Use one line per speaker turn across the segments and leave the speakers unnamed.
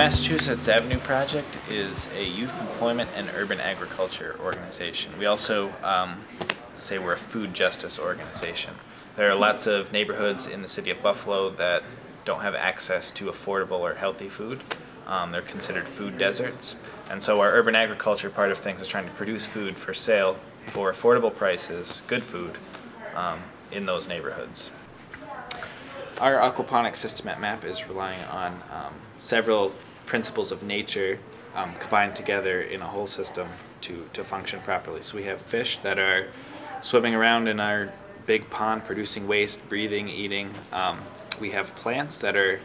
Massachusetts Avenue Project is a youth employment and urban agriculture organization. We also say we're a food justice organization. There are lots of neighborhoods in the city of Buffalo that don't have access to affordable or healthy food. They're considered food deserts. And so our urban agriculture part of things is trying to produce food for sale for affordable prices, good food, in those neighborhoods. Our aquaponics system at MAP is relying on several principles of nature combined together in a whole system to function properly. So we have fish that are swimming around in our big pond producing waste, breathing, eating. We have plants that are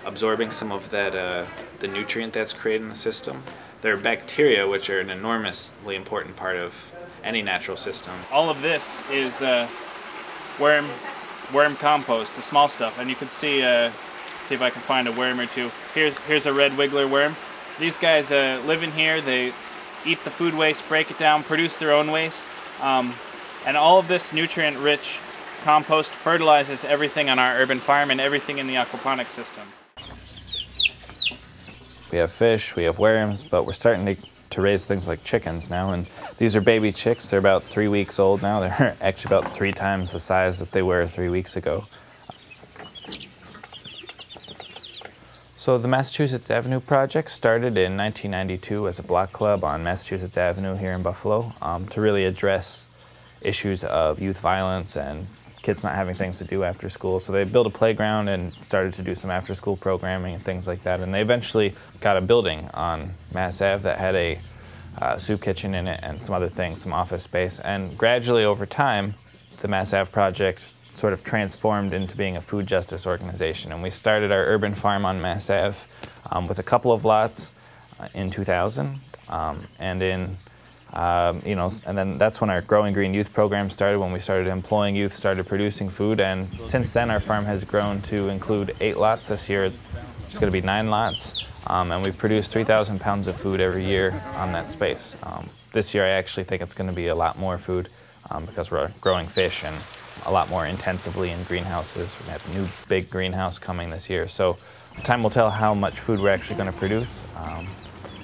absorbing some of that the nutrient that's created in the system. There are bacteria, which are an enormously important part of any natural system.
All of this is worm compost, the small stuff, and you can see if I can find a worm or two. Here's a red wiggler worm. These guys live in here. They eat the food waste, break it down, produce their own waste, and all of this nutrient-rich compost fertilizes everything on our urban farm and everything in the aquaponics system.
We have fish, we have worms, but we're starting to raise things like chickens now, and these are baby chicks. They're about 3 weeks old now. They're actually about 3 times the size that they were 3 weeks ago. So the Massachusetts Avenue Project started in 1992 as a block club on Massachusetts Avenue here in Buffalo to really address issues of youth violence and kids not having things to do after school. So they built a playground and started to do some after-school programming and things like that. And they eventually got a building on Mass Ave that had a soup kitchen in it and some other things, some office space. And gradually over time, the Mass Ave Project sort of transformed into being a food justice organization. And we started our urban farm on Mass Ave with a couple of lots in 2000. And then that's when our Growing Green Youth program started, when we started employing youth, started producing food, and since then our farm has grown to include 8 lots. This year it's going to be 9 lots, and we produce 3,000 pounds of food every year on that space. This year I actually think it's going to be a lot more food because we're growing fish and a lot more intensively in greenhouses. We have a new big greenhouse coming this year, so time will tell how much food we're actually going to produce,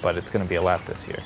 but it's going to be a lot this year.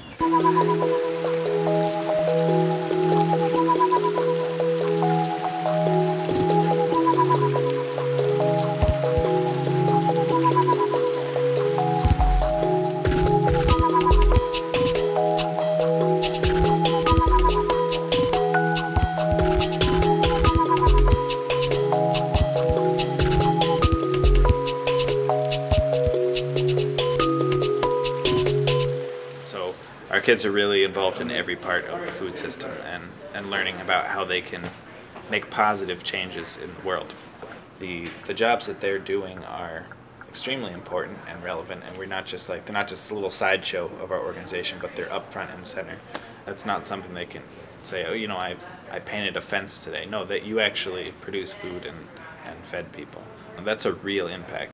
Our kids are really involved in every part of the food system and learning about how they can make positive changes in the world. The jobs that they're doing are extremely important and relevant, and they're not just a little sideshow of our organization, but they're up front and center. That's not something they can say, oh, you know, I painted a fence today. No, that you actually produce food and fed people. And that's a real impact.